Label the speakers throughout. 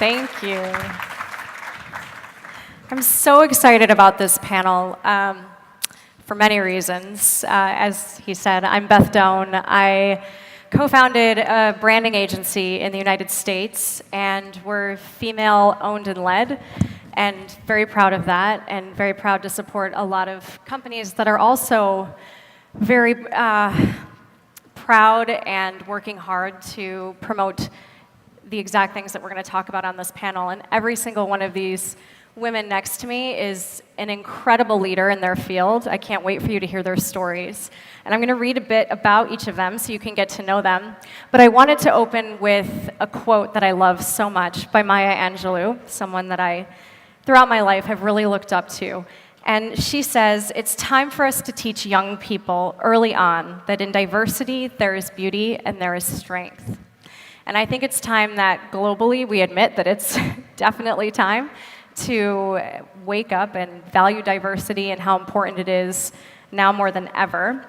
Speaker 1: Thank you. I'm so excited about this panel for many reasons. As he said, I'm Beth Doan. I co-founded a branding agency in the United States, and we're female-owned and led, and very proud of that, and very proud to support a lot of companies that are also very proud and working hard to promote the exact things that we're going to talk about on this panel. And every single one of these women next to me is an incredible leader in their field. I can't wait for you to hear their stories. And I'm going to read a bit about each of them so you can get to know them. But I wanted to open with a quote that I love so much by Maya Angelou, someone that I, throughout my life, have really looked up to. And she says, "It's time for us to teach young people early on that in diversity there is beauty and there is strength." And I think it's time that globally we admit that it's definitely time to wake up and value diversity and how important it is now more than ever.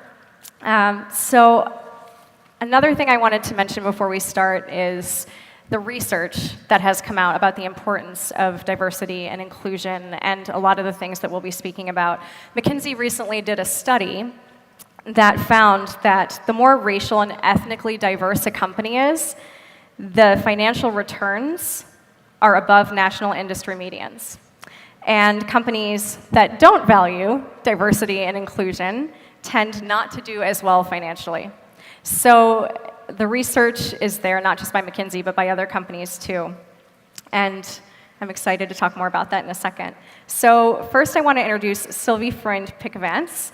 Speaker 1: So another thing I wanted to mention before we start is the research that has come out about the importance of diversity and inclusion and a lot of the things that we'll be speaking about. McKinsey recently did a study that found that the more racial and ethnically diverse a company is, the financial returns are above national industry medians. And companies that don't value diversity and inclusion tend not to do as well financially. So the research is there, not just by McKinsey, but by other companies too. And I'm excited to talk more about that in a second. So first I want to introduce Sylvie Freund-Pickavants.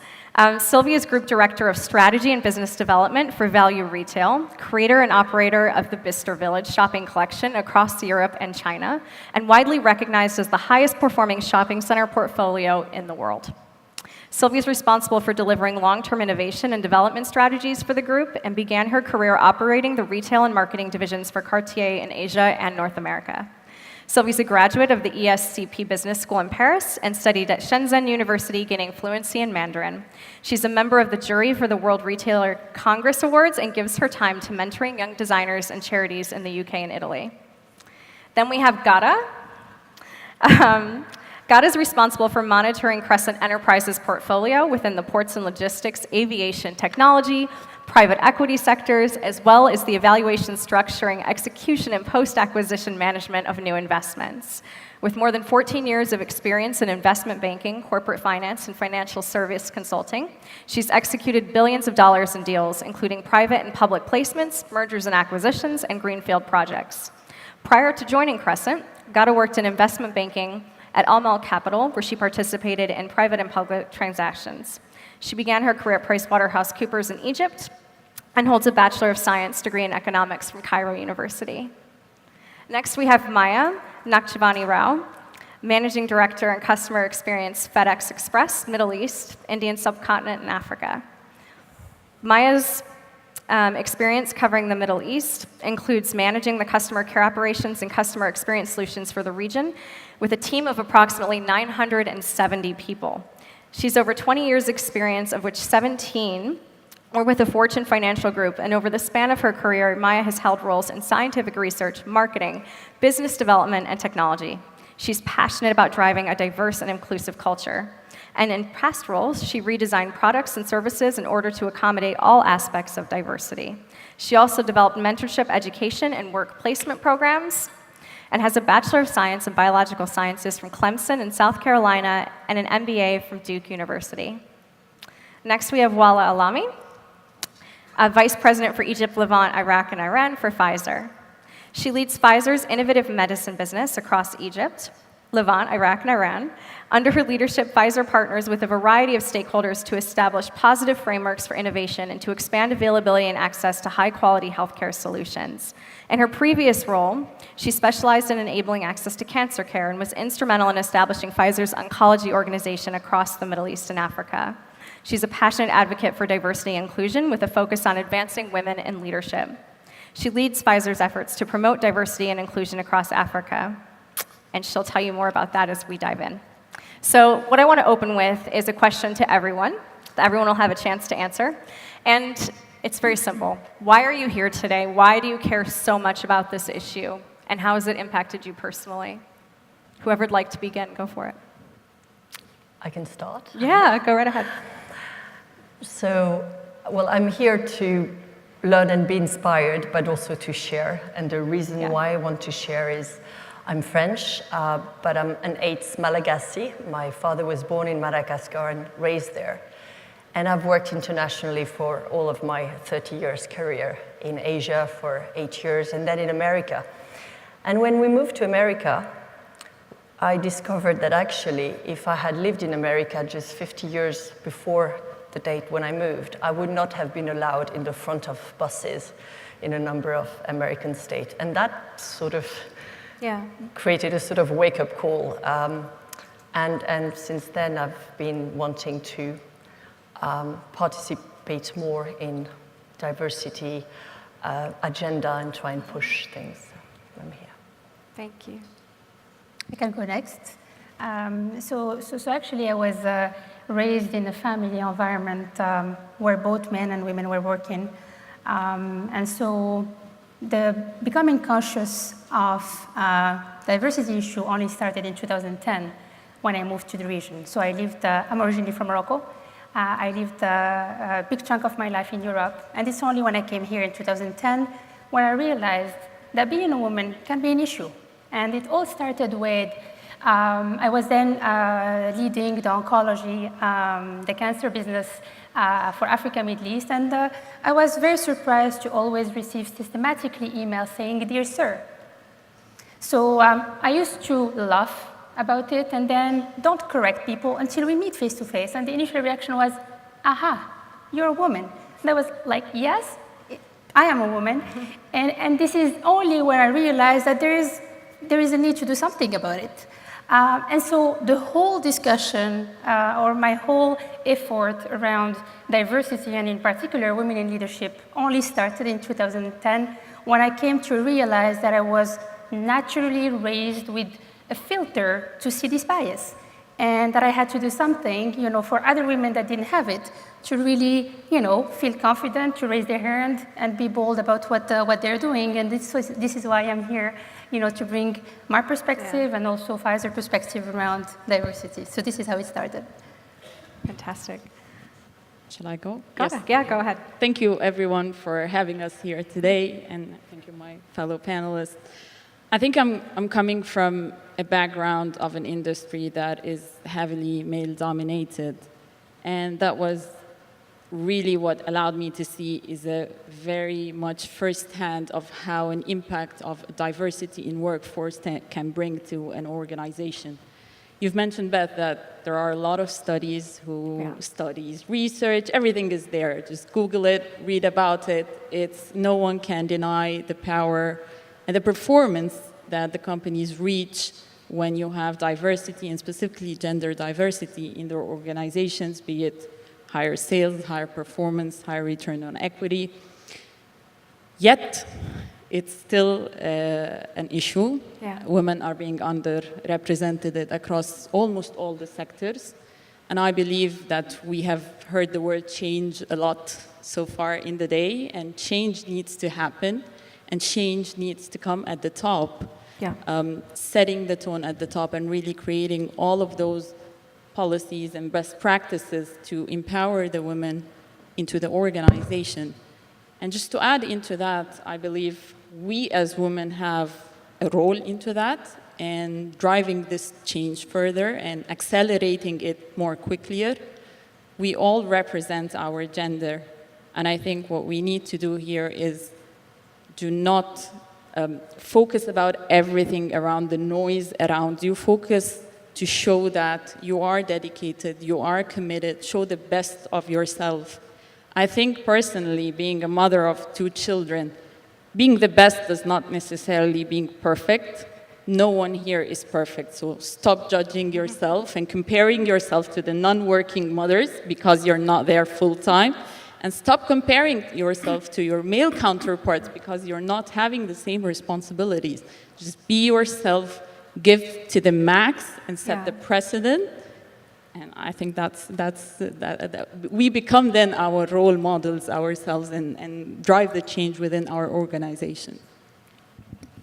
Speaker 1: Sylvie is Group Director of Strategy and Business Development for Value Retail, creator and operator of the Bicester Village shopping collection across Europe and China, and widely recognized as the highest performing shopping center portfolio in the world. Sylvie is responsible for delivering long-term innovation and development strategies for the group and began her career operating the retail and marketing divisions for Cartier in Asia and North America. Sylvie's a graduate of the ESCP Business School in Paris and studied at Shenzhen University, gaining fluency in Mandarin. She's a member of the jury for the World Retailer Congress Awards and gives her time to mentoring young designers and charities in the UK and Italy. Then we have Gada. Gada is responsible for monitoring Crescent Enterprises' portfolio within the ports and logistics, aviation technology, private equity sectors, as well as the evaluation, structuring, execution, and post-acquisition management of new investments. With more than 14 years of experience in investment banking, corporate finance, and financial service consulting, she's executed billions of dollars in deals, including private and public placements, mergers and acquisitions, and greenfield projects. Prior to joining Crescent, Gada worked in investment banking at Almal Capital, where she participated in private and public transactions. She began her career at PricewaterhouseCoopers in Egypt and holds a Bachelor of Science degree in economics from Cairo University. Next, we have Maya Nakchivani Rao, Managing Director and Customer Experience, FedEx Express, Middle East, Indian Subcontinent, and Africa. Maya's experience covering the Middle East includes managing the customer care operations and customer experience solutions for the region with a team of approximately 970 people. She's over 20 years' experience, of which 17 were with the Fortune Financial Group, and over the span of her career, Maya has held roles in scientific research, marketing, business development, and technology. She's passionate about driving a diverse and inclusive culture. And in past roles, she redesigned products and services in order to accommodate all aspects of diversity. She also developed mentorship, education, and work placement programs, and has a Bachelor of Science in Biological Sciences from Clemson in South Carolina and an MBA from Duke University. Next, we have Wala Alami, Vice President for Egypt, Levant, Iraq, and Iran for Pfizer. She leads Pfizer's innovative medicine business across Egypt, Levant, Iraq, and Iran. Under her leadership, Pfizer partners with a variety of stakeholders to establish positive frameworks for innovation and to expand availability and access to high-quality healthcare solutions. In her previous role, she specialized in enabling access to cancer care and was instrumental in establishing Pfizer's oncology organization across the Middle East and Africa. She's a passionate advocate for diversity and inclusion with a focus on advancing women in leadership. She leads Pfizer's efforts to promote diversity and inclusion across Africa, and she'll tell you more about that as we dive in. So what I want to open with is a question to everyone. Everyone will have a chance to answer. And it's very simple. Why are you here today? Why do you care so much about this issue? and how has it impacted you personally? Whoever'd like to begin, go for it.
Speaker 2: I can start?
Speaker 1: Yeah, go right ahead.
Speaker 2: So, well, I'm here to learn and be inspired, but also to share. And the reason why I want to share is I'm French, but I'm an eighth Malagasy. My father was born in Madagascar and raised there. And I've worked internationally for all of my 30 years career, in Asia for 8 years, and then in America. And when we moved to America, I discovered that actually, if I had lived in America just 50 years before the date when I moved, I would not have been allowed in the front of buses in a number of American states. And that sort of created a sort of wake-up call. And since then, I've been wanting to participate more in diversity agenda and try and push things. I'm here.
Speaker 1: Thank you.
Speaker 3: I can go next. So actually, I was raised in a family environment where both men and women were working. And so the becoming conscious of diversity issue only started in 2010 when I moved to the region. So I lived, I'm originally from Morocco. I lived a big chunk of my life in Europe. And it's only when I came here in 2010 where I realized that being a woman can be an issue. And it all started with, I was then leading the oncology, the cancer business for Africa, Middle East, and I was very surprised to always receive systematically emails saying, "Dear sir." So I used to laugh about it and then don't correct people until we meet face to face. And the initial reaction was, "Aha, you're a woman." And I was like, "Yes, I am a woman." And this is only where I realized that there is a need to do something about it. And so the whole discussion, or my whole effort around diversity, and in particular women in leadership, only started in 2010 when I came to realize that I was naturally raised with a filter to see this bias, and that I had to do something, for other women that didn't have it, to really, feel confident, to raise their hand and be bold about what they're doing. And this is why I'm here, to bring my perspective and also Pfizer's perspective around diversity. So this is how it started.
Speaker 1: Fantastic.
Speaker 4: Shall I go?
Speaker 1: Yes. Yeah, go ahead.
Speaker 4: Thank you, everyone, for having us here today, and thank you, my fellow panelists. I think I'm coming from a background of an industry that is heavily male-dominated, and that was really what allowed me to see is a very much firsthand of how an impact of diversity in workforce can bring to an organization. You've mentioned, Beth, that there are a lot of studies studies, research, everything is there. Just Google it, read about it. No one can deny the power and the performance that the companies reach when you have diversity, and specifically gender diversity in their organizations, be it higher sales, higher performance, higher return on equity. Yet, it's still an issue. Yeah. Women are being underrepresented across almost all the sectors. And I believe that we have heard the word change a lot so far in the day, and change needs to happen, and change needs to come at the top. Yeah. Setting the tone at the top and really creating all of those policies and best practices to empower the women into the organization. And just to add into that, I believe we as women have a role into that, and driving this change further and accelerating it more quickly. We all represent our gender, and I think what we need to do here is do not focus about everything around the noise around you. Focus to show that you are dedicated, you are committed, show the best of yourself. I think personally, being a mother of 2 children, being the best does not necessarily being perfect. No one here is perfect, so stop judging yourself and comparing yourself to the non-working mothers because you're not there full-time. And stop comparing yourself to your male counterparts because you're not having the same responsibilities. Just be yourself, give to the max, and set the precedent. And I think that we become then our role models ourselves and drive the change within our organization.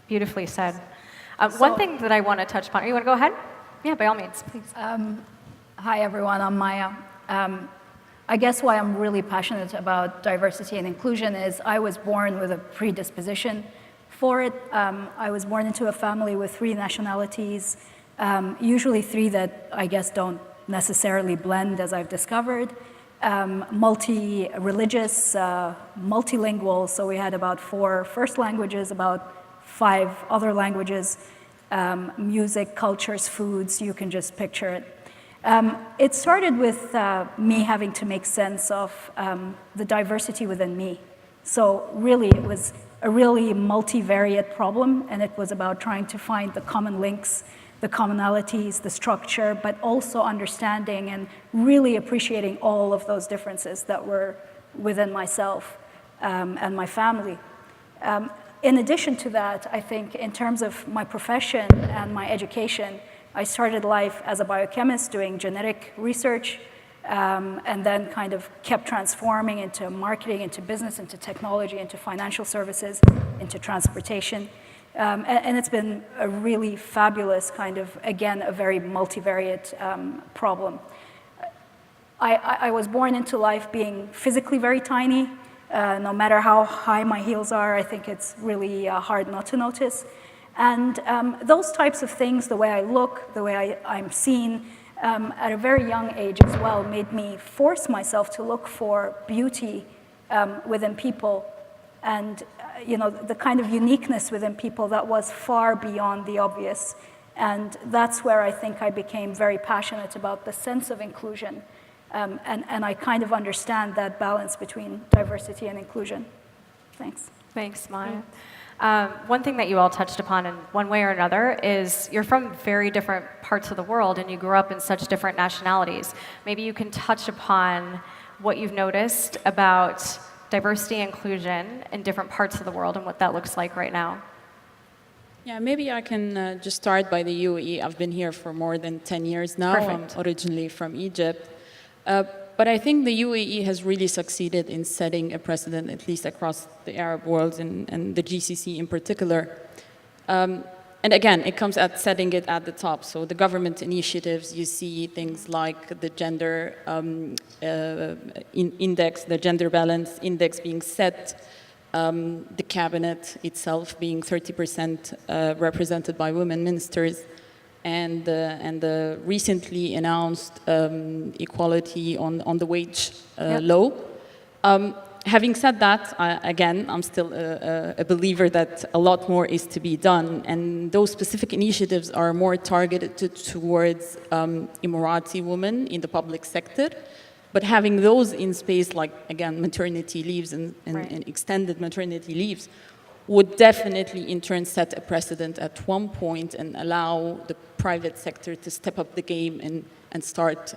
Speaker 1: Beautifully said. One thing that I want to touch upon, you want to go ahead? Yeah, by all means, please.
Speaker 5: Hi, everyone. I'm Maya. I guess why I'm really passionate about diversity and inclusion is I was born with a predisposition for it. I was born into a family with 3 nationalities, usually 3 that I guess don't necessarily blend, as I've discovered. Multi-religious, multilingual, so we had about 4 first languages, about 5 other languages, music, cultures, foods, you can just picture it. It started with me having to make sense of the diversity within me. So really, it was a really multivariate problem, and it was about trying to find the common links, the commonalities, the structure, but also understanding and really appreciating all of those differences that were within myself and my family. In addition to that, I think in terms of my profession and my education, I started life as a biochemist doing genetic research, and then kind of kept transforming into marketing, into business, into technology, into financial services, into transportation. And it's been a really fabulous kind of, again, a very multivariate problem. I was born into life being physically very tiny. No matter how high my heels are, I think it's really hard not to notice. And those types of things, the way I look, the way I'm seen, at a very young age as well, made me force myself to look for beauty within people and the kind of uniqueness within people that was far beyond the obvious. And that's where I think I became very passionate about the sense of inclusion. And I kind of understand that balance between diversity and inclusion. Thanks.
Speaker 1: Thanks, Maya. One thing that you all touched upon in one way or another is you're from very different parts of the world and you grew up in such different nationalities. Maybe you can touch upon what you've noticed about diversity and inclusion in different parts of the world and what that looks like right now.
Speaker 4: Yeah, maybe I can just start by the UAE. I've been here for more than 10 years now.
Speaker 1: Perfect.
Speaker 4: I'm originally from Egypt. But I think the UAE has really succeeded in setting a precedent, at least across the Arab world and the GCC in particular. And again, it comes at setting it at the top. So the government initiatives, you see things like the gender index, the gender balance index being set, the cabinet itself being 30% represented by women ministers, and the recently announced equality on the wage law. Having said that, I'm still a believer that a lot more is to be done, and those specific initiatives are more targeted towards Emirati women in the public sector. But having those in space, like, again, maternity leaves and extended maternity leaves, would definitely in turn set a precedent at one point and allow the private sector to step up the game and start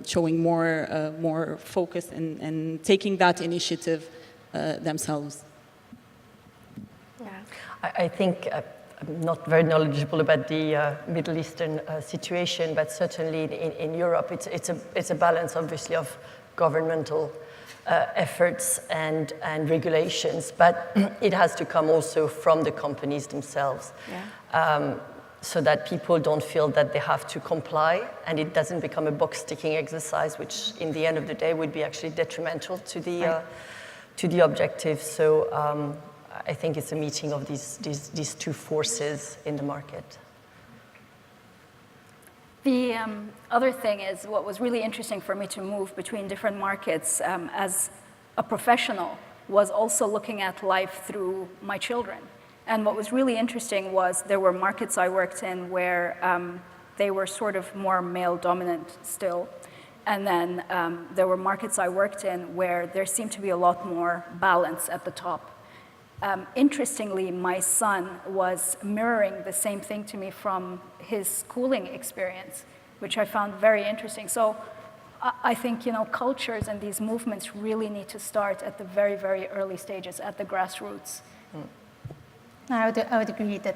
Speaker 4: showing more focus and taking that initiative themselves.
Speaker 1: Yeah.
Speaker 2: I think I'm not very knowledgeable about the Middle Eastern situation, but certainly in Europe, it's a balance, obviously, of governmental efforts and regulations, but it has to come also from the companies themselves.
Speaker 1: Yeah.
Speaker 2: So that people don't feel that they have to comply and it doesn't become a box-ticking exercise, which in the end of the day would be actually detrimental to the objective. So I think it's a meeting of these two forces in the market.
Speaker 5: The other thing is what was really interesting for me to move between different markets as a professional was also looking at life through my children. And what was really interesting was there were markets I worked in where they were sort of more male dominant still. And then there were markets I worked in where there seemed to be a lot more balance at the top. Interestingly, my son was mirroring the same thing to me from his schooling experience, which I found very interesting. So I think, cultures and these movements really need to start at the very, very early stages, at the grassroots.
Speaker 3: I would agree that,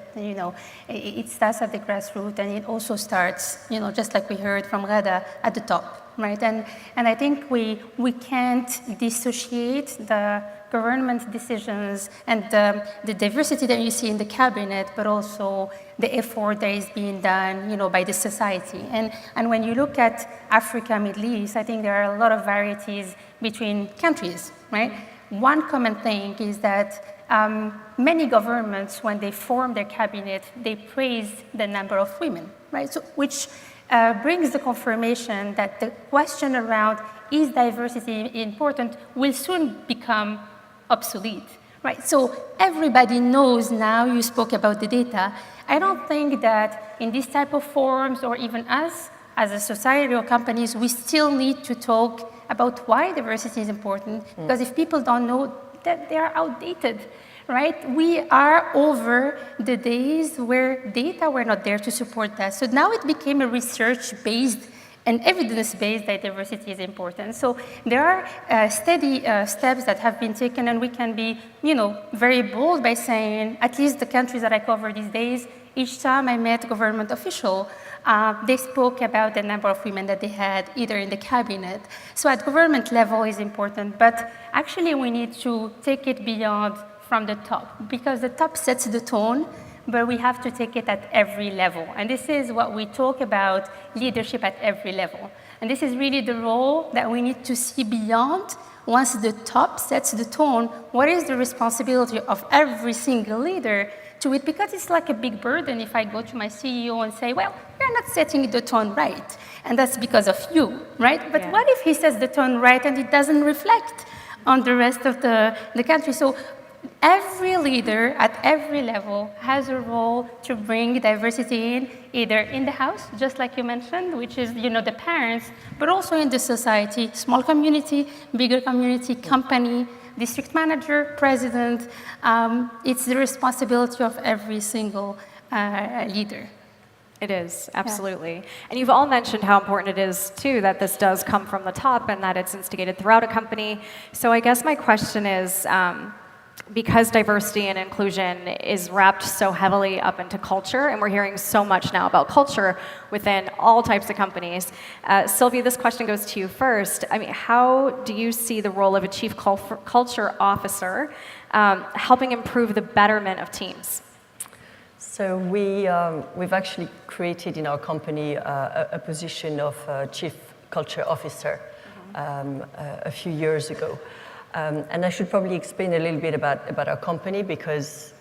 Speaker 3: it starts at the grassroots, and it also starts, just like we heard from Rada, at the top, right? And I think we can't dissociate the government decisions and the diversity that you see in the cabinet, but also the effort that is being done, by the society. And when you look at Africa, Middle East, I think there are a lot of varieties between countries, right? One common thing is that many governments, when they form their cabinet, they praise the number of women, right? So, which brings the confirmation that the question around is diversity important will soon become obsolete, right? So everybody knows now, you spoke about the data. I don't think that in this type of forums, or even us as a society or companies, we still need to talk about why diversity is important, because if people don't know, that they are outdated, right? We are over the days where data were not there to support that. So now it became a research-based and evidence-based that diversity is important. So there are steady steps that have been taken, and we can be, very bold by saying, at least the countries that I cover these days, each time I met a government official, they spoke about the number of women that they had either in the cabinet. So at government level is important, but actually we need to take it beyond from the top, because the top sets the tone, but we have to take it at every level. And this is what we talk about, leadership at every level. And this is really the role that we need to see beyond. Once the top sets the tone, what is the responsibility of every single leader to it? Because it's like a big burden if I go to my CEO and say, well, you're not setting the tone right, and that's because of you, right? But what if he sets the tone right and it doesn't reflect on the rest of the country? So every leader at every level has a role to bring diversity in, either in the house, just like you mentioned, which is, the parents, but also in the society, small community, bigger community, company, district manager, president. It's the responsibility of every single leader.
Speaker 1: It is, absolutely. And you've all mentioned how important it is, too, that this does come from the top and that it's instigated throughout a company. So I guess my question is, because diversity and inclusion is wrapped so heavily up into culture, and we're hearing so much now about culture within all types of companies. Sylvie, this question goes to you first. I mean, how do you see the role of a chief culture officer helping improve the betterment of teams?
Speaker 2: So we've actually created in our company a position of chief culture officer a few years ago. And I should probably explain a little bit about our company, because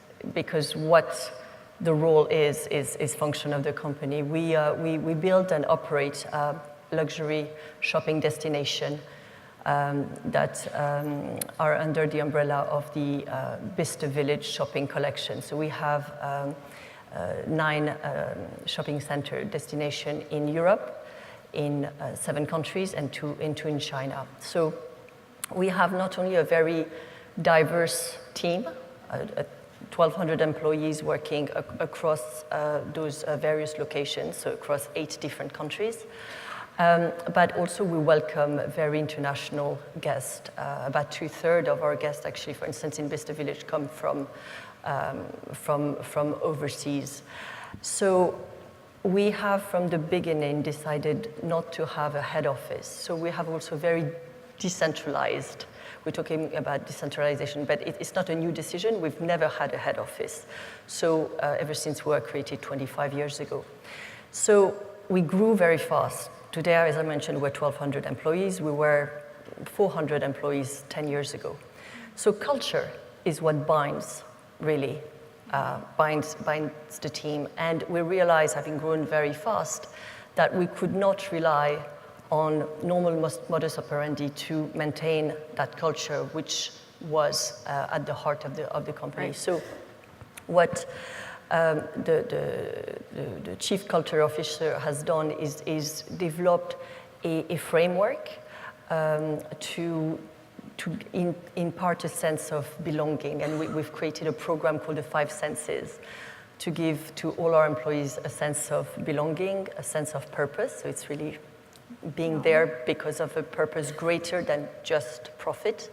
Speaker 2: what the role is function of the company. We build and operate a luxury shopping destination that are under the umbrella of the Bicester Village shopping collection. So we have 9 shopping center destination in Europe, in 7 countries, and 2 in China. So we have not only a very diverse team, 1,200 employees working across those various locations, so across 8 different countries, but also we welcome very international guests. About 2/3 of our guests, actually, for instance, in Bicester Village, come from overseas. So we have, from the beginning, decided not to have a head office. So we have also very decentralized. We're talking about decentralization, but it's not a new decision. We've never had a head office. So ever since we were created 25 years ago. So we grew very fast. Today, as I mentioned, we're 1,200 employees. We were 400 employees 10 years ago. So culture is what binds, really, binds the team. And we realized, having grown very fast, that we could not rely on normal modus operandi to maintain that culture, which was at the heart of the company. Right. So what the chief culture officer has done is developed a framework to impart a sense of belonging. And we've created a program called the 5 Senses to give to all our employees a sense of belonging, a sense of purpose. So it's really being there because of a purpose greater than just profit,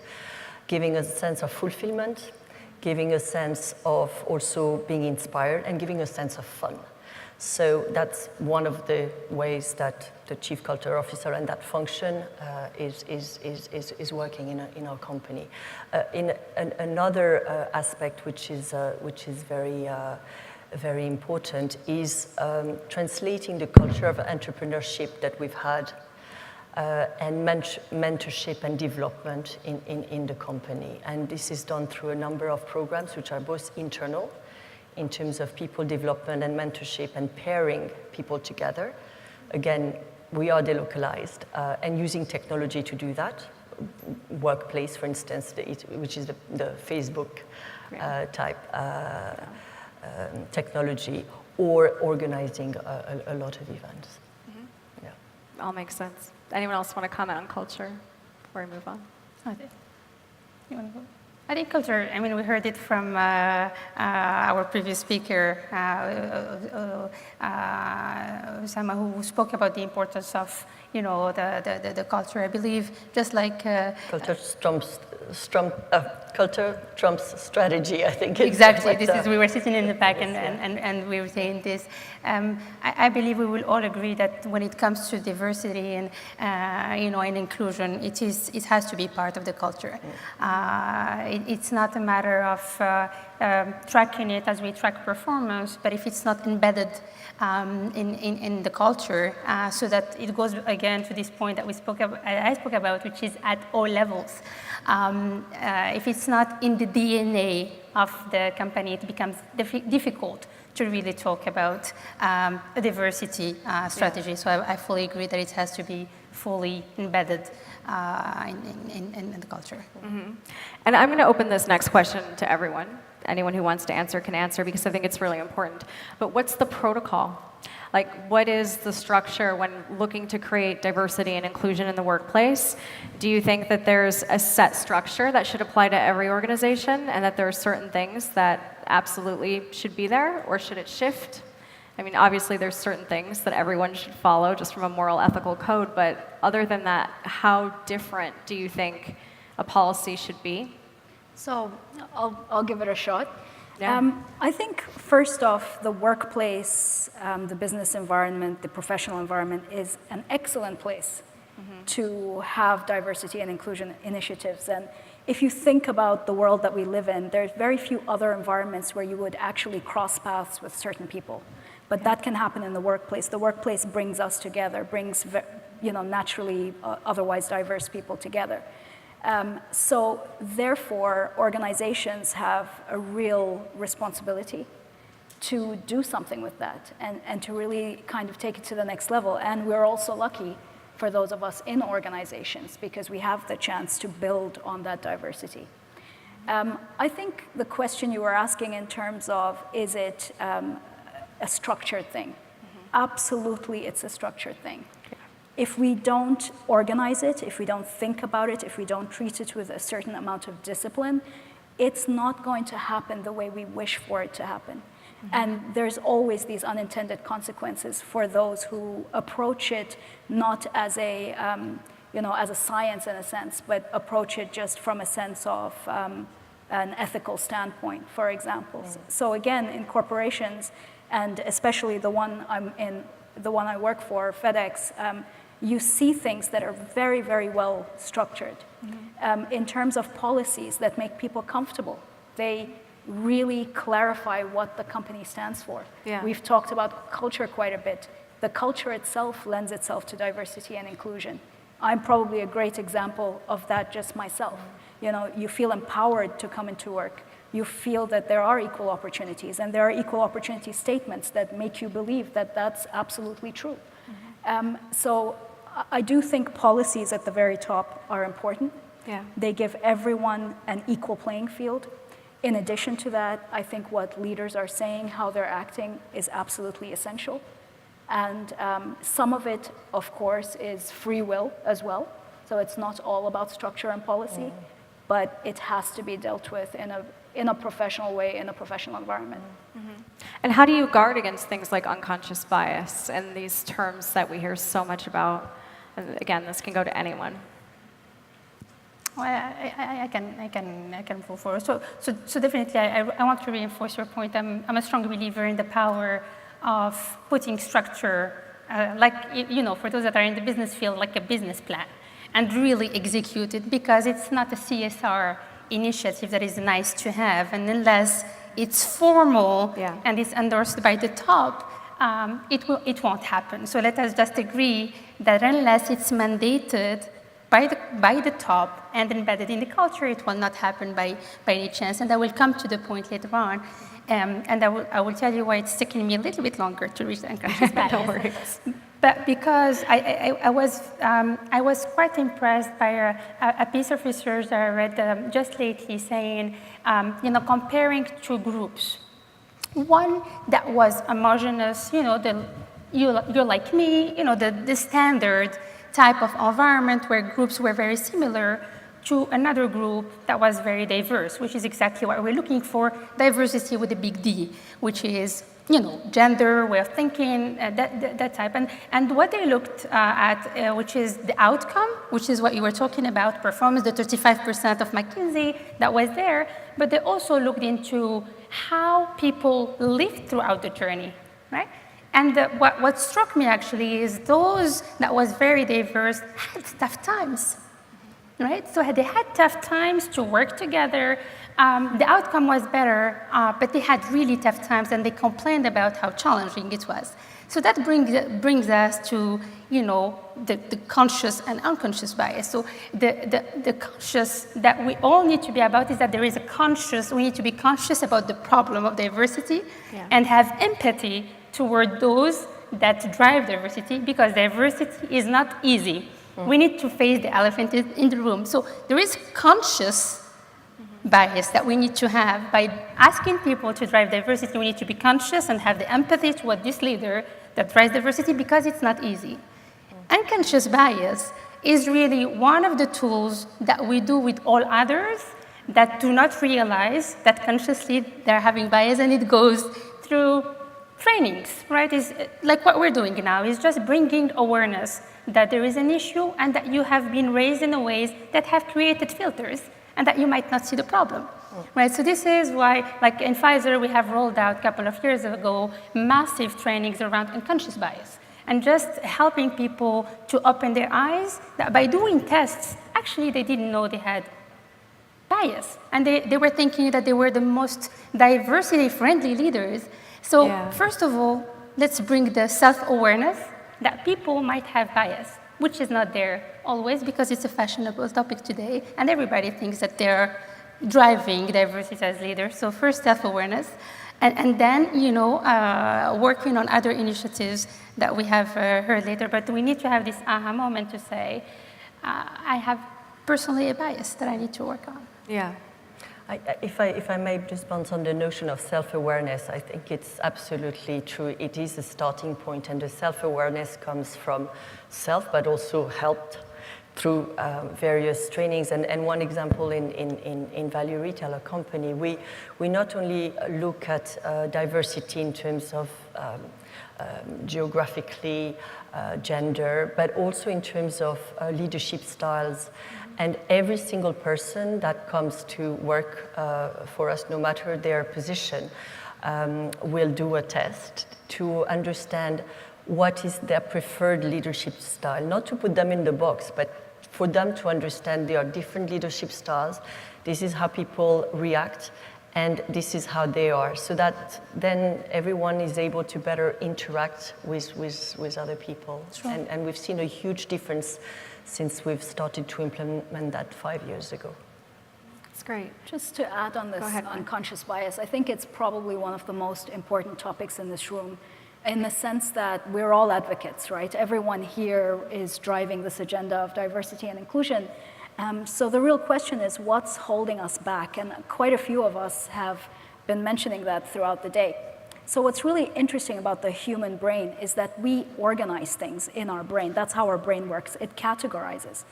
Speaker 2: giving us a sense of fulfillment, giving a sense of also being inspired, and giving a sense of fun. So that's one of the ways that the Chief Culture Officer and that function is working in our company. Another aspect which is very important is translating the culture of entrepreneurship that we've had and mentorship and development in the company. And this is done through a number of programs which are both internal, in terms of people development and mentorship and pairing people together. Again, we are delocalized and using technology to do that. Workplace, for instance, which is the Facebook type technology, or organizing a lot of events. Yeah.
Speaker 1: All makes sense. Anyone else want to comment on culture before we move on?
Speaker 3: Okay. You want to go? I think culture, I mean, we heard it from our previous speaker, Osama, who spoke about the importance of, you know, the culture. I believe just like...
Speaker 2: Culture trumps strategy, I think.
Speaker 3: Exactly. We were sitting in the back and we were saying this. I believe we will all agree that when it comes to diversity and you know, and inclusion, it has to be part of the culture. It's not a matter of tracking it as we track performance, but if it's not embedded in the culture, so that it goes again to this point that I spoke about, which is at all levels. If it's not in the DNA of the company, it becomes difficult to really talk about a diversity strategy. Yeah. So I fully agree that it has to be fully embedded in the culture.
Speaker 1: Mm-hmm. And I'm going to open this next question to everyone. Anyone who wants to answer can answer, because I think it's really important. But what's the protocol? Like, what is the structure when looking to create diversity and inclusion in the workplace? Do you think that there's a set structure that should apply to every organization, and that there are certain things that absolutely should be there, or should it shift? I mean, obviously there's certain things that everyone should follow just from a moral, ethical code, but other than that, how different do you think a policy should be?
Speaker 5: So I'll give it a shot.
Speaker 1: Yeah.
Speaker 5: I think first off, the workplace, the business environment, the professional environment is an excellent place to have diversity and inclusion initiatives. And if you think about the world that we live in, there's very few other environments where you would actually cross paths with certain people. But that can happen in the workplace. The workplace brings us together, brings naturally otherwise diverse people together. So therefore, organizations have a real responsibility to do something with that and to really kind of take it to the next level. And we're also lucky for those of us in organizations, because we have the chance to build on that diversity. I think the question you were asking in terms of, is it a structured thing? Absolutely, it's a structured thing. If we don't organize it, if we don't think about it, if we don't treat it with a certain amount of discipline, it's not going to happen the way we wish for it to happen. And there's always these unintended consequences for those who approach it not as a, as a science in a sense, but approach it just from a sense of an ethical standpoint, for example. So again, in corporations, and especially the one I work for, FedEx, you see things that are very, very well structured in terms of policies that make people comfortable. They really clarify what the company stands for. Yeah. We've talked about culture quite a bit. The culture itself lends itself to diversity and inclusion. I'm probably a great example of that just myself. You know, you feel empowered to come into work. You feel that there are equal opportunities, and there are equal opportunity statements that make you believe that that's absolutely true. So I do think policies at the very top are important. Yeah. They give everyone an equal playing field. In addition to that, I think what leaders are saying, how they're acting, is absolutely essential. And some of it, of course, is free will as well. So it's not all about structure and policy, but it has to be dealt with in a professional way, in a professional environment.
Speaker 1: And how do you guard against things like unconscious bias and these terms that we hear so much about? And again, this can go to anyone.
Speaker 3: Well, I can go forward. So definitely, I want to reinforce your point. I'm a strong believer in the power of putting structure, like, you know, for those that are in the business field, like a business plan, and really execute it, because it's not a CSR initiative that is nice to have, and unless it's formal and it's endorsed by the top, it won't happen. So let us just agree that unless it's mandated by the top and embedded in the culture, it will not happen by any chance. And I will come to the point later on. And I will tell you why it's taking me a little bit longer to reach the unconscious bias.
Speaker 1: Don't worry.
Speaker 3: But because I was quite impressed by a piece of research that I read just lately saying, you know, comparing two groups. One that was homogeneous, you know, you're like me, you know, the standard type of environment where groups were very similar, to another group that was very diverse, which is exactly what we're looking for, diversity with a big D, which is, you know, gender, way of thinking, that type. And what they looked at, which is the outcome, which is what you were talking about, performance, the 35% of McKinsey that was there, but they also looked into how people lived throughout the journey, right? And what struck me actually is those that was very diverse had tough times. Right? So they had tough times to work together. The outcome was better, but they had really tough times, and they complained about how challenging it was. So that brings us to, you know, the conscious and unconscious bias. So the conscious that we all need to be about is that there is a conscious, we need to be conscious about the problem of diversity and have empathy toward those that drive diversity, because diversity is not easy. We need to face the elephant in the room. So there is conscious bias that we need to have. By asking people to drive diversity, we need to be conscious and have the empathy toward this leader that drives diversity, because it's not easy. Unconscious bias is really one of the tools that we do with all others that do not realize that consciously they're having bias, and it goes through trainings, right? Is like what we're doing now is just bringing awareness that there is an issue and that you have been raised in ways that have created filters and that you might not see the problem, right? So this is why, like in Pfizer, we have rolled out a couple of years ago massive trainings around unconscious bias, and just helping people to open their eyes that by doing tests, actually they didn't know they had bias. And they were thinking that they were the most diversity-friendly leaders. So first of all, let's bring the self-awareness that people might have bias, which is not there always, because it's a fashionable topic today, and everybody thinks that they're driving diversity as leaders. So first, self-awareness, and then, you know, working on other initiatives that we have heard later. But we need to have this aha moment to say, I have personally a bias that I need to work on.
Speaker 2: Yeah. If I may just bounce on the notion of self-awareness, I think it's absolutely true. It is a starting point, and the self-awareness comes from self, but also helped through various trainings. And one example in Value Retail, a company, we not only look at diversity in terms of geographically, gender, but also in terms of leadership styles. And every single person that comes to work for us, no matter their position, will do a test to understand what is their preferred leadership style. Not to put them in the box, but for them to understand there are different leadership styles. This is how people react, and this is how they are. So that then everyone is able to better interact with other people.
Speaker 3: Sure.
Speaker 2: And we've seen a huge difference since we've started to implement that 5 years ago.
Speaker 1: That's great.
Speaker 5: Just to add on this unconscious bias, I think it's probably one of the most important topics in this room, in the sense that we're all advocates, right? Everyone here is driving this agenda of diversity and inclusion. So the real question is, what's holding us back? And quite a few of us have been mentioning that throughout the day. So what's really interesting about the human brain is that we organize things in our brain. That's how our brain works. It categorizes.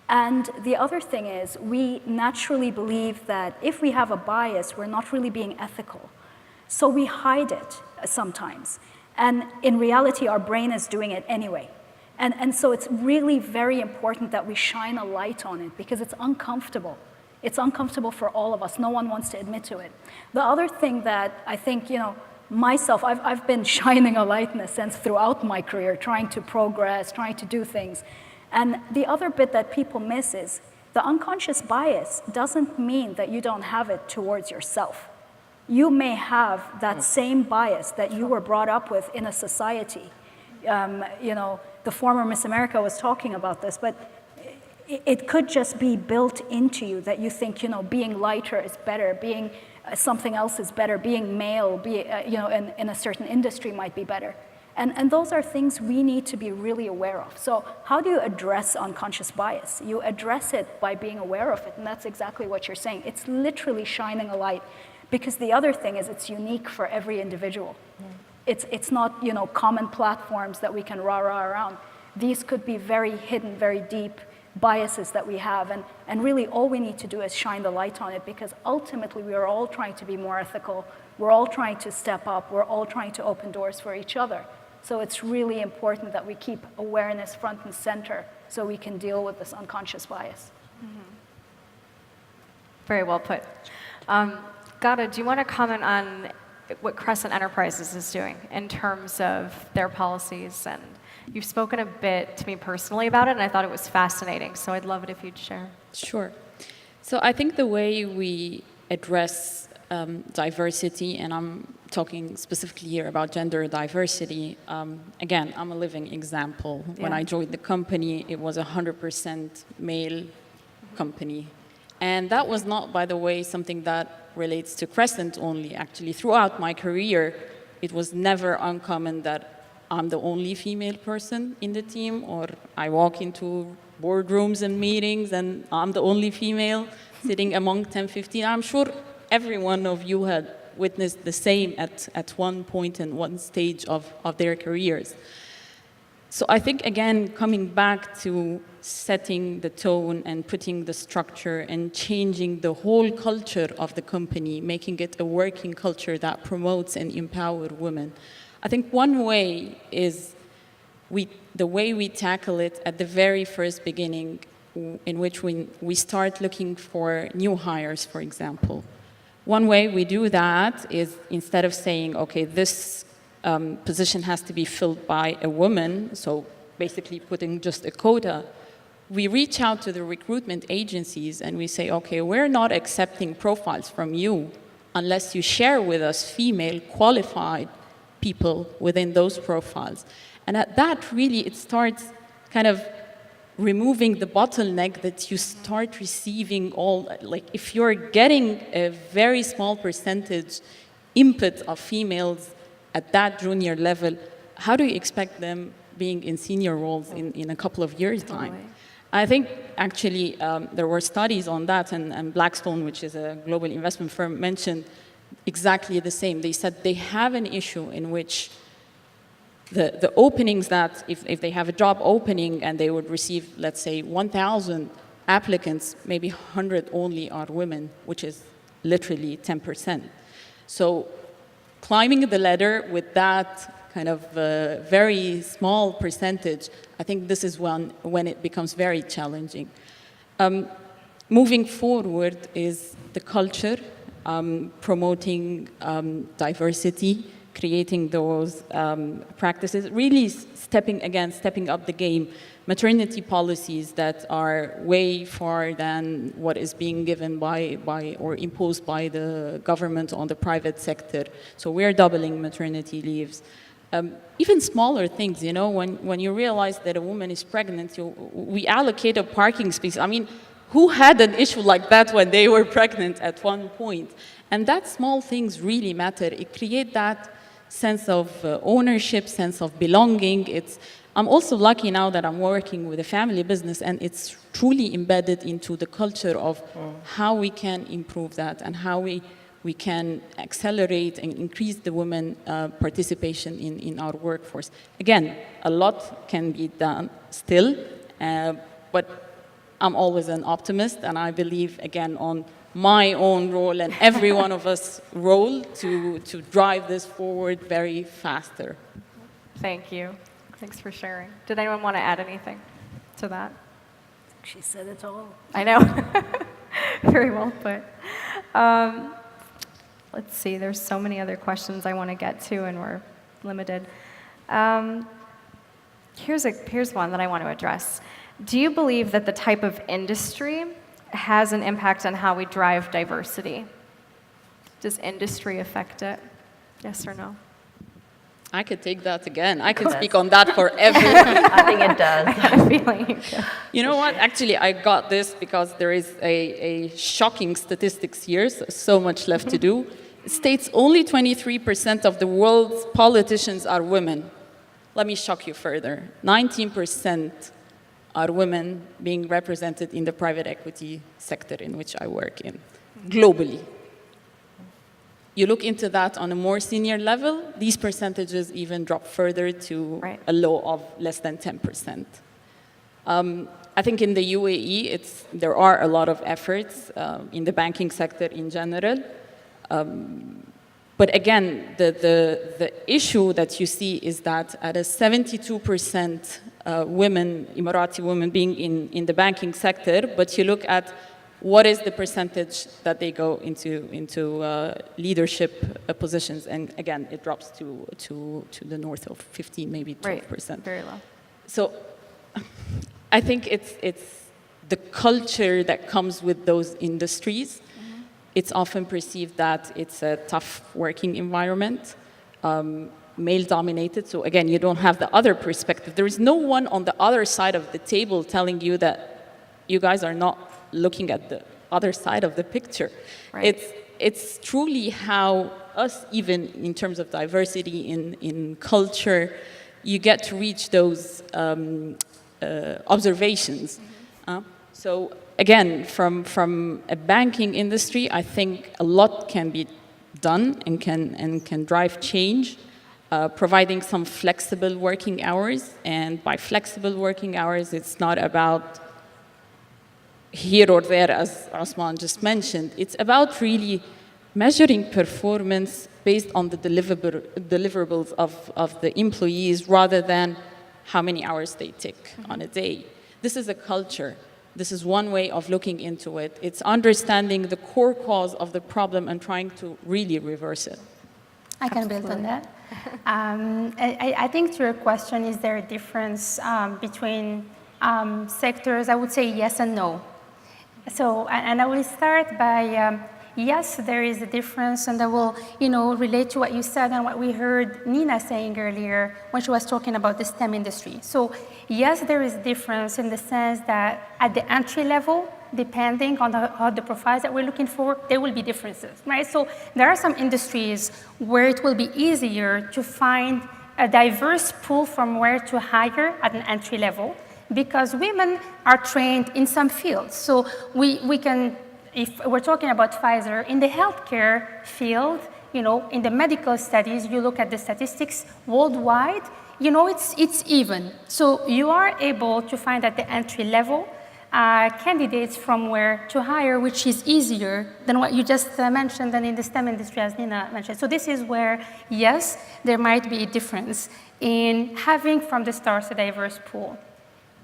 Speaker 5: And the other thing is, we naturally believe that if we have a bias, we're not really being ethical. So we hide it sometimes. And in reality, our brain is doing it anyway. And so it's really very important that we shine a light on it because it's uncomfortable. It's uncomfortable for all of us. No one wants to admit to it. The other thing that I think, myself, I've been shining a light in a sense throughout my career, trying to progress, trying to do things. And the other bit that people miss is the unconscious bias doesn't mean that you don't have it towards yourself. You may have that same bias that you were brought up with in a society. The former Miss America was talking about this, but it could just be built into you that you think, being lighter is better, being something else is better, being male, in a certain industry might be better. And those are things we need to be really aware of. So how do you address unconscious bias? You address it by being aware of it, and that's exactly what you're saying. It's literally shining a light, because the other thing is it's unique for every individual. It's not, common platforms that we can rah-rah around. These could be very hidden, very deep biases that we have, and really all we need to do is shine the light on it, because ultimately we are all trying to be more ethical, we're all trying to step up, we're all trying to open doors for each other. So it's really important that we keep awareness front and center so we can deal with this unconscious bias.
Speaker 1: Very well put. Gada, do you want to comment on what Crescent Enterprises is doing in terms of their policies? And you've spoken a bit to me personally about it, and I thought it was fascinating, so I'd love it if you'd share.
Speaker 4: Sure. So I think the way we address diversity, and I'm talking specifically here about gender diversity, again, I'm a living example. When I joined the company, it was a 100% male company. And that was not, by the way, something that relates to Crescent only. Actually, throughout my career, it was never uncommon that I'm the only female person in the team, or I walk into boardrooms and meetings and I'm the only female sitting among 10, 15. I'm sure every one of you had witnessed the same at one point and one stage of their careers. So I think, again, coming back to setting the tone and putting the structure and changing the whole culture of the company, making it a working culture that promotes and empowers women. I think one way is the way we tackle it at the very first beginning, in which we start looking for new hires, for example. One way we do that is, instead of saying, okay, this position has to be filled by a woman, so basically putting just a quota, we reach out to the recruitment agencies and we say, okay, we're not accepting profiles from you unless you share with us female qualified people within those profiles. And at that, really, it starts kind of removing the bottleneck that you start receiving if you're getting a very small percentage input of females at that junior level, how do you expect them being in senior roles in a couple of years' time? I think, actually, there were studies on that, and Blackstone, which is a global investment firm, mentioned exactly the same. They said they have an issue in which the openings that, if they have a job opening and they would receive, let's say, 1,000 applicants, maybe 100 only are women, which is literally 10%. So climbing the ladder with that kind of very small percentage, I think this is when it becomes very challenging. Moving forward is the culture, promoting diversity, creating those practices, really stepping up the game. Maternity policies that are way far than what is being given by or imposed by the government on the private sector. So we're doubling maternity leaves. Even smaller things, when you realize that a woman is pregnant, we allocate a parking space. I mean, who had an issue like that when they were pregnant at one point? And that small things really matter. It creates that sense of ownership, sense of belonging. I'm also lucky now that I'm working with a family business, and it's truly embedded into the culture of how we can improve that and how we can accelerate and increase the women participation in our workforce. Again, a lot can be done still, but I'm always an optimist, and I believe, again, on my own role and every one of us role to drive this forward very faster.
Speaker 1: Thank you. Thanks for sharing. Did anyone want to add anything to that?
Speaker 5: She said it all.
Speaker 1: I know. Very well put. Let's see, there's so many other questions I want to get to, and we're limited. Here's one that I want to address. Do you believe that the type of industry has an impact on how we drive diversity? Does industry affect it? Yes or no?
Speaker 4: I could take that again. I could speak on that forever.
Speaker 2: I think it does.
Speaker 1: I had a feeling.
Speaker 4: You know what? Actually, I got this because there is a shocking statistics here, so much left to do. It states only 23% of the world's politicians are women. Let me shock you further. 19% are women being represented in the private equity sector in which I work in, globally. You look into that on a more senior level, these percentages even drop further to a low of less than 10%. I think in the UAE, there are a lot of efforts in the banking sector in general. But again, the issue that you see is that at a 72% women, Emirati women being in the banking sector, but you look at what is the percentage that they go into leadership positions, and again, it drops to the north of 15, maybe 12%.
Speaker 1: Right, very low.
Speaker 4: So I think it's the culture that comes with those industries. It's often perceived that it's a tough working environment, male-dominated. So again, you don't have the other perspective. There is no one on the other side of the table telling you that you guys are not looking at the other side of the picture.
Speaker 1: Right.
Speaker 4: It's truly how us, even in terms of diversity in culture, you get to reach those observations. So again, from a banking industry, I think a lot can be done and can drive change, providing some flexible working hours. And by flexible working hours, it's not about here or there, as Osman just mentioned. It's about really measuring performance based on the deliverables of the employees rather than how many hours they take on a day. This is a culture. This is one way of looking into it. It's understanding the core cause of the problem and trying to really reverse it.
Speaker 3: I can build on that. I think to your question, is there a difference between sectors? I would say yes and no. So, and I will start by yes, there is a difference, and I will, relate to what you said and what we heard Nina saying earlier when she was talking about the STEM industry. So, yes, there is a difference in the sense that at the entry level, depending on the profiles that we're looking for, there will be differences, right? So, there are some industries where it will be easier to find a diverse pool from where to hire at an entry level, because women are trained in some fields. So we can, if we're talking about Pfizer, in the healthcare field, in the medical studies, you look at the statistics worldwide, it's even. So you are able to find at the entry level candidates from where to hire, which is easier than what you just mentioned and in the STEM industry, as Nina mentioned. So this is where, yes, there might be a difference in having from the start a diverse pool.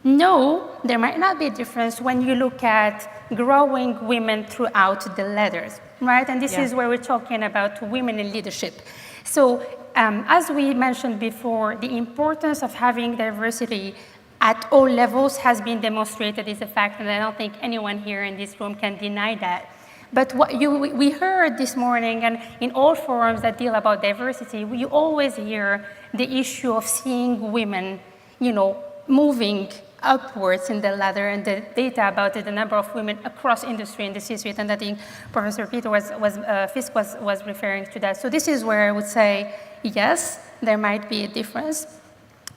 Speaker 3: No, there might not be a difference when you look at growing women throughout the ladders, right? And this is where we're talking about women in leadership. So as we mentioned before, the importance of having diversity at all levels has been demonstrated is a fact, and I don't think anyone here in this room can deny that. But what we heard this morning, and in all forums that deal about diversity, you always hear the issue of seeing women, moving upwards in the ladder, and the data about it, the number of women across industry in the C-suite, and I think Professor Peter Fisk was referring to that. So this is where I would say, yes, there might be a difference,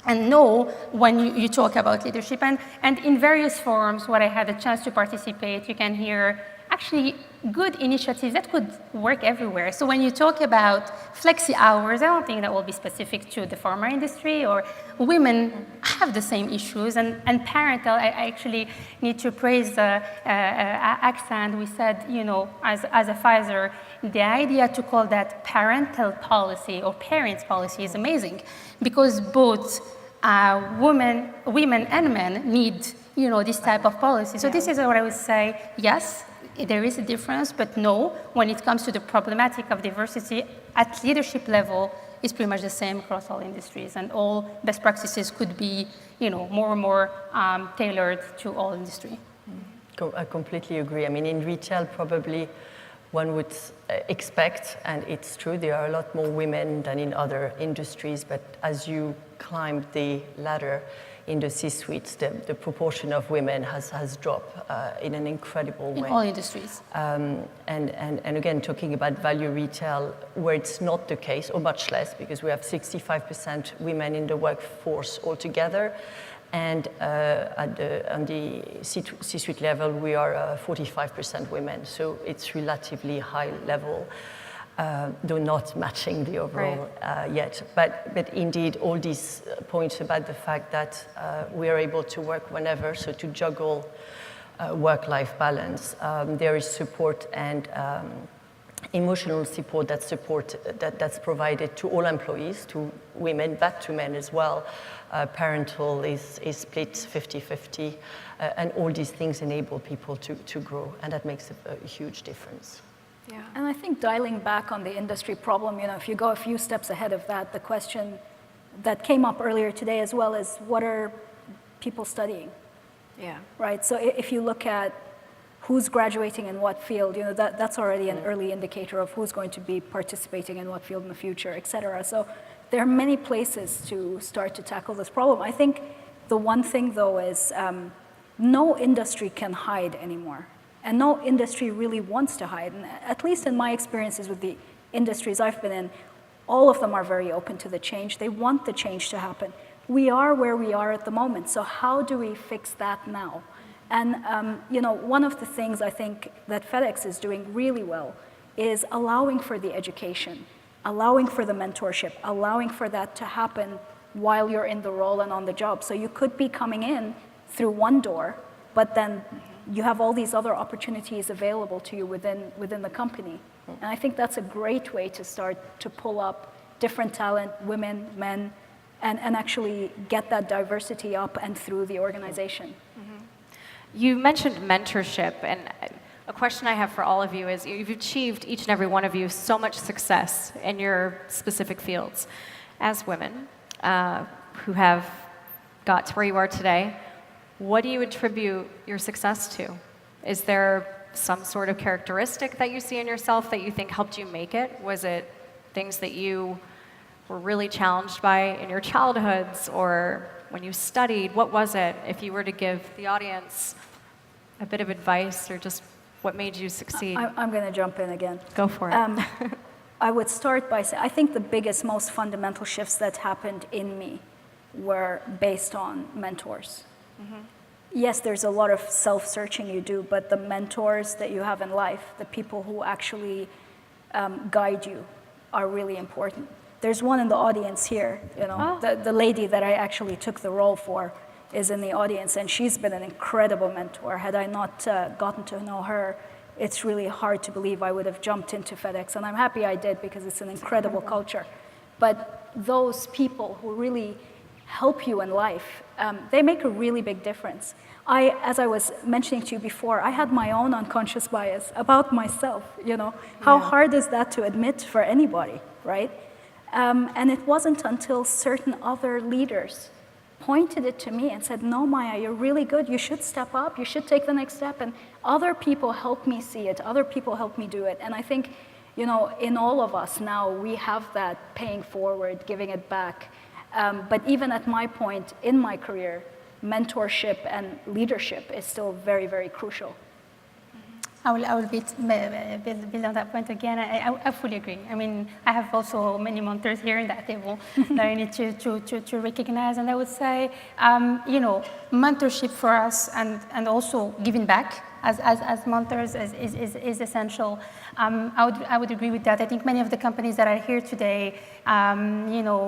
Speaker 3: and no, when you talk about leadership. And in various forums where I had a chance to participate, you can hear actually good initiatives that could work everywhere. So when you talk about flexi hours, I don't think that will be specific to the pharma industry, or women have the same issues. And parental, I actually need to praise Aksan. We said, as a Pfizer, the idea to call that parental policy or parents policy is amazing, because both women and men need, this type of policy. So this is what I would say. Yes, there is a difference, but no, when it comes to the problematic of diversity at leadership level, it's pretty much the same across all industries, and all best practices could be, more and more tailored to all industry.
Speaker 2: I completely agree. I mean, in retail, probably one would expect, and it's true, there are a lot more women than in other industries, but as you climb the ladder in the C-suites, the proportion of women has dropped in an incredible way.
Speaker 3: In all industries.
Speaker 2: And again, talking about value retail, where it's not the case, or much less, because we have 65% women in the workforce altogether, and on the C-suite level, we are 45% women, so it's relatively high level, though not matching the overall yet. But indeed, all these points about the fact that we are able to work whenever, so to juggle work-life balance, there is support and emotional support that's provided to all employees, to women, but to men as well. Parental is split 50-50, and all these things enable people to grow, and that makes a huge difference.
Speaker 5: Yeah. And I think dialing back on the industry problem, if you go a few steps ahead of that, the question that came up earlier today as well is, what are people studying?
Speaker 6: Yeah.
Speaker 5: Right? So if you look at who's graduating in what field, that's already an early indicator of who's going to be participating in what field in the future, et cetera. So there are many places to start to tackle this problem. I think the one thing, though, is no industry can hide anymore. And no industry really wants to hide. And at least in my experiences with the industries I've been in, all of them are very open to the change. They want the change to happen. We are where we are at the moment, so how do we fix that now? And one of the things I think that FedEx is doing really well is allowing for the education, allowing for the mentorship, allowing for that to happen while you're in the role and on the job. So you could be coming in through one door, but then you have all these other opportunities available to you within the company. And I think that's a great way to start to pull up different talent, women, men, and actually get that diversity up and through the organization.
Speaker 1: You mentioned mentorship, and a question I have for all of you is, you've achieved, each and every one of you, so much success in your specific fields. As women who have got to where you are today, what do you attribute your success to? Is there some sort of characteristic that you see in yourself that you think helped you make it? Was it things that you were really challenged by in your childhoods, or when you studied? What was it, if you were to give the audience a bit of advice, or just what made you succeed?
Speaker 5: I'm going to jump in again.
Speaker 1: Go for it.
Speaker 5: I would start by saying, I think the biggest, most fundamental shifts that happened in me were based on mentors. Yes, there's a lot of self-searching you do, but the mentors that you have in life, the people who actually guide you, are really important. There's one in the audience here, the lady that I actually took the role for is in the audience, and she's been an incredible mentor. Had I not gotten to know her, it's really hard to believe I would have jumped into FedEx, and I'm happy I did, because it's an incredible culture. But those people who really help you in life, they make a really big difference. As I was mentioning to you before, I had my own unconscious bias about myself, How hard is that to admit for anybody, right? And it wasn't until certain other leaders pointed it to me and said, no, Maya, you're really good. You should step up. You should take the next step. And other people helped me see it. Other people helped me do it. And I think, in all of us now, we have that paying forward, giving it back. But even at my point in my career, mentorship and leadership is still very, very crucial.
Speaker 3: I will build on that point again. I fully agree. I mean, I have also many mentors here in that table that I need to recognize. And I would say, mentorship for us, and also giving back as mentors is essential. I would agree with that. I think many of the companies that are here today,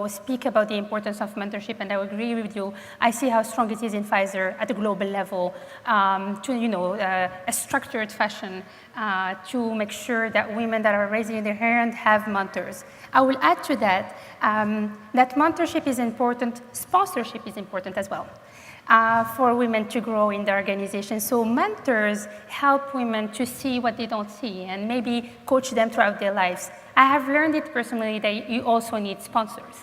Speaker 3: speak about the importance of mentorship, and I would agree with you. I see how strong it is in Pfizer at a global level to, a structured fashion to make sure that women that are raising their hand have mentors. I will add to that that mentorship is important, sponsorship is important as well. For women to grow in the organization. So mentors help women to see what they don't see and maybe coach them throughout their lives. I have learned it personally that you also need sponsors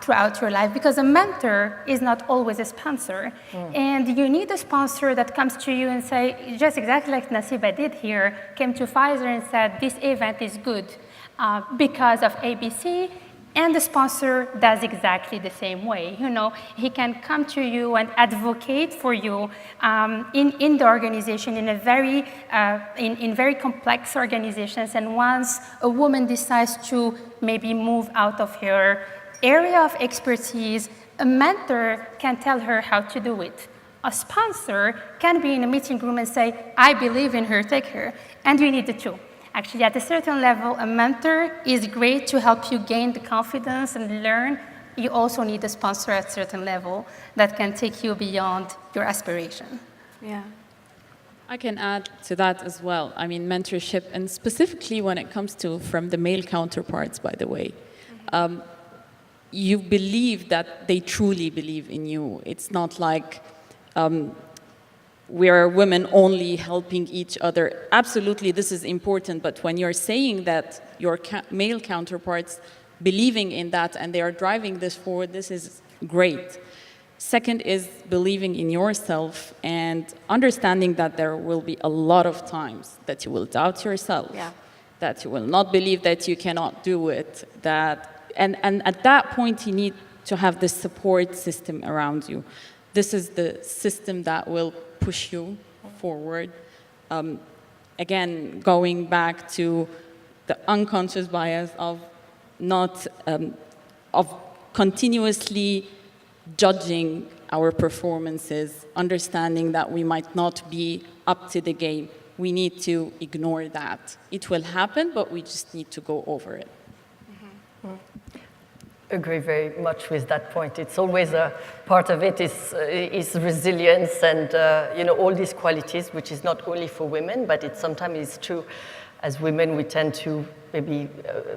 Speaker 3: throughout your life, because a mentor is not always a sponsor. And you need a sponsor that comes to you and say, just exactly like Nasiba did here, came to Pfizer and said, this event is good because of ABC. And the sponsor does exactly the same way. He can come to you and advocate for you in the organization in a very in very complex organizations. And once a woman decides to maybe move out of her area of expertise, a mentor can tell her how to do it. A sponsor can be in a meeting room and say, I believe in her, take her. And you need the two. Actually, at a certain level, a mentor is great to help you gain the confidence and learn. You also need a sponsor at a certain level that can take you beyond your aspiration.
Speaker 1: Yeah.
Speaker 4: I can add to that as well. I mean, mentorship, and specifically when it comes to from the male counterparts, by the way, you believe that they truly believe in you. It's not like we are women only helping each other. Absolutely, this is important, but when you're saying that your male counterparts believing in that and they are driving this forward, this is great. Second is believing in yourself and understanding that there will be a lot of times that you will doubt yourself, that you will not believe that you cannot do it, and at that point you need to have this support system around you. This is the system that will push you forward. Again, going back to the unconscious bias of not of continuously judging our performances, understanding that we might not be up to the game. We need to ignore that. It will happen, but we just need to go over it.
Speaker 2: Agree very much with that point. It's always a part of it is resilience and all these qualities, which is not only for women, but it sometimes is true. As women, we tend to maybe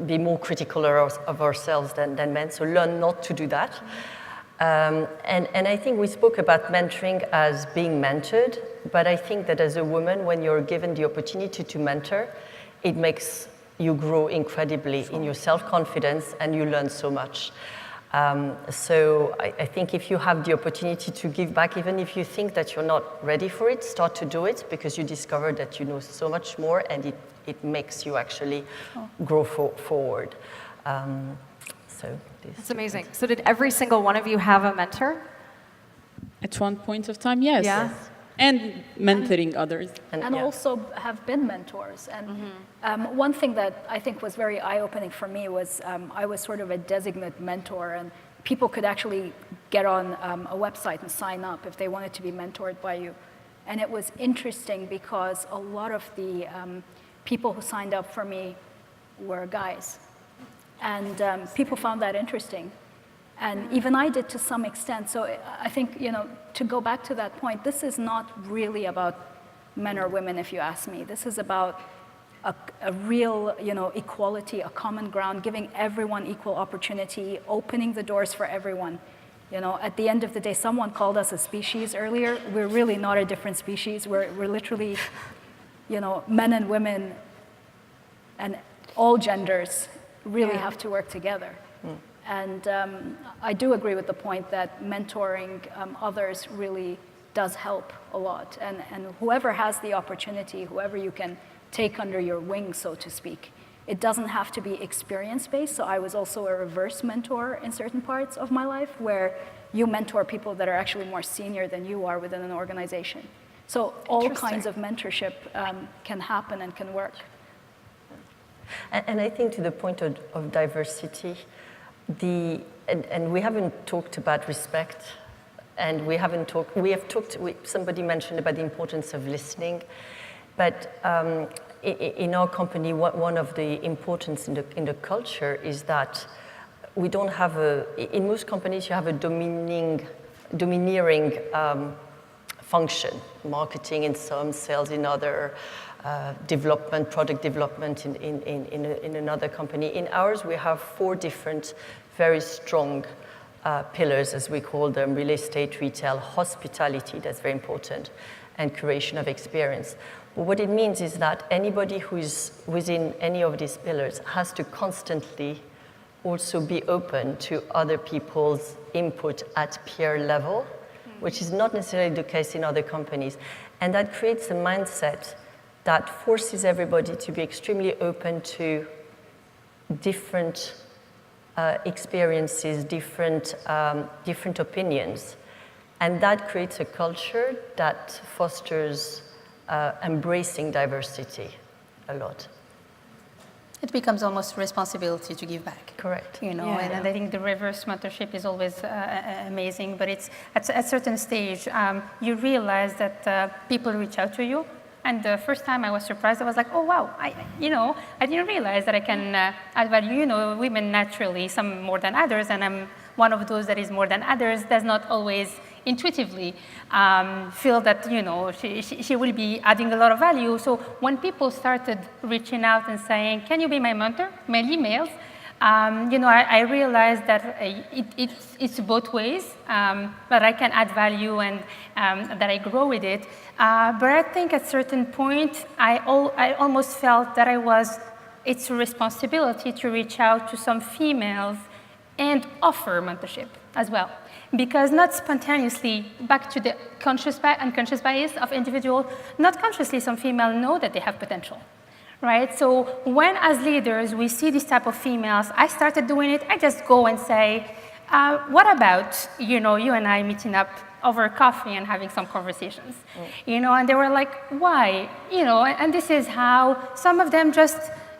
Speaker 2: be more critical of ourselves than men. So learn not to do that. And I think we spoke about mentoring as being mentored, but I think that as a woman, when you're given the opportunity to mentor, it makes you grow incredibly in your self-confidence and you learn so much. So I think if you have the opportunity to give back, even if you think that you're not ready for it, start to do it because you discover that you know so much more and it makes you actually grow forward.
Speaker 1: That's amazing. So did every single one of you have a mentor?
Speaker 4: At one point of time, yes.
Speaker 1: Yeah.
Speaker 4: And mentoring others.
Speaker 5: And also have been mentors. And one thing that I think was very eye-opening for me was I was sort of a designate mentor, and people could actually get on a website and sign up if they wanted to be mentored by you. And it was interesting because a lot of the people who signed up for me were guys. And people found that interesting. And even I did to some extent. So I think, to go back to that point, this is not really about men or women, if you ask me. This is about a real, equality, a common ground, giving everyone equal opportunity, opening the doors for everyone. At the end of the day, someone called us a species earlier. We're really not a different species. We're literally, men and women and all genders really have to work together. And I do agree with the point that mentoring others really does help a lot. And whoever has the opportunity, whoever you can take under your wing, so to speak, it doesn't have to be experience-based. So I was also a reverse mentor in certain parts of my life where you mentor people that are actually more senior than you are within an organization. So all kinds of mentorship can happen and can work.
Speaker 2: And I think to the point of diversity, and we haven't talked about respect and we have talked, somebody mentioned about the importance of listening, but in our company, one of the importance in the culture is that we don't have in most companies you have a domineering function, marketing in some, sales in other, product development in another company. In ours, we have 4 different, very strong pillars, as we call them: real estate, retail, hospitality, that's very important, and creation of experience. But what it means is that anybody who is within any of these pillars has to constantly also be open to other people's input at peer level, which is not necessarily the case in other companies. And that creates a mindset that forces everybody to be extremely open to different experiences, different opinions. And that creates a culture that fosters embracing diversity a lot.
Speaker 3: It becomes almost a responsibility to give back.
Speaker 2: Correct.
Speaker 3: You know, and I think the reverse mentorship is always amazing, but it's at a certain stage, you realize that people reach out to you. And the first time I was surprised, I was like, oh, wow, I didn't realize that I can add value. You know, women naturally, some more than others, and I'm one of those that is more than others, does not always intuitively feel that, you know, she will be adding a lot of value. So when people started reaching out and saying, can you be my mentor, mainly males, you know, I realized that it's both ways, that I can add value and that I grow with it. But I think at a certain point, I almost felt that it's a responsibility to reach out to some females and offer mentorship as well. Because not spontaneously, back to the unconscious bias of individuals, not consciously some females know that they have potential. Right? So when as leaders we see this type of females, I started doing it, I just go and say, what about, you know, you and I meeting up over coffee and having some conversations? You know, and they were like, why? You know, and this is how some of them just,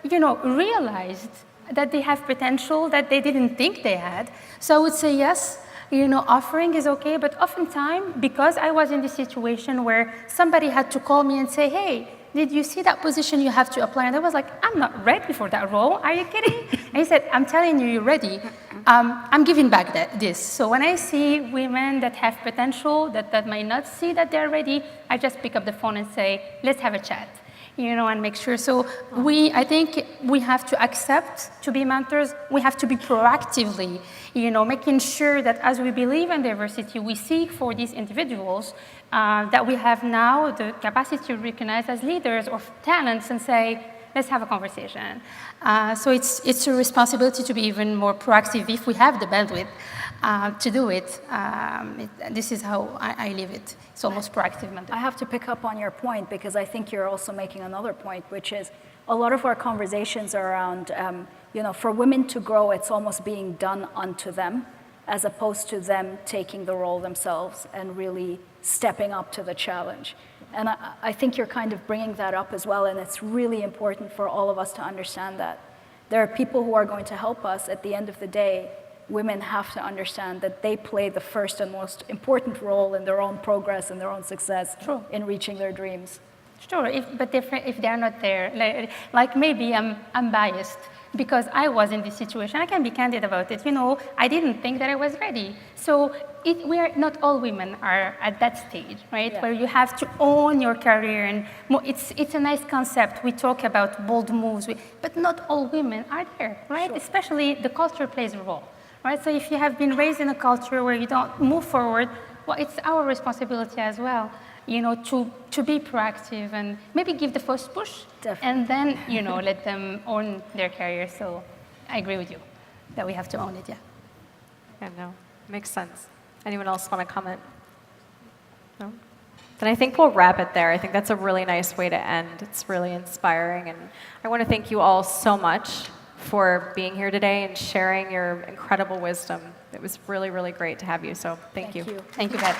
Speaker 3: you know, realized that they have potential that they didn't think they had. So I would say yes, you know, offering is okay, but oftentimes, because I was in the situation where somebody had to call me and say, hey, did you see that position you have to apply? And I was like, I'm not ready for that role. Are you kidding? And he said, I'm telling you, you're ready. I'm giving back this. So when I see women that have potential, that might not see that they're ready, I just pick up the phone and say, let's have a chat, you know, and make sure. So I think we have to accept to be mentors. We have to be proactively, you know, making sure that as we believe in diversity, we seek for these individuals that we have now the capacity to recognize as leaders or talents and say, let's have a conversation. So it's a responsibility to be even more proactive if we have the bandwidth to do it. This is how I live it. It's almost proactive mentorship.
Speaker 5: I have to pick up on your point because I think you're also making another point, which is a lot of our conversations are around, you know, for women to grow, it's almost being done unto them, as opposed to them taking the role themselves and really stepping up to the challenge. And I think you're kind of bringing that up as well, and it's really important for all of us to understand that. There are people who are going to help us. At the end of the day, women have to understand that they play the first and most important role in their own progress and their own success in reaching their dreams.
Speaker 3: Sure, but if they're not there, like maybe I'm biased because I was in this situation. I can be candid about it. You know, I didn't think that I was ready. So not all women are at that stage, right? Yeah. Where you have to own your career, and it's a nice concept. We talk about bold moves, but not all women are there, right? Sure. Especially the culture plays a role, right? So if you have been raised in a culture where you don't move forward, well, it's our responsibility as well, you know, to be proactive and maybe give the first push. Definitely. And then, you know, let them own their career. So I agree with you that we have to own it, yeah.
Speaker 1: Yeah, no, makes sense. Anyone else want to comment? No? Then I think we'll wrap it there. I think that's a really nice way to end. It's really inspiring. And I want to thank you all so much for being here today and sharing your incredible wisdom. It was really, really great to have you. So thank you.
Speaker 3: Thank you, Beth.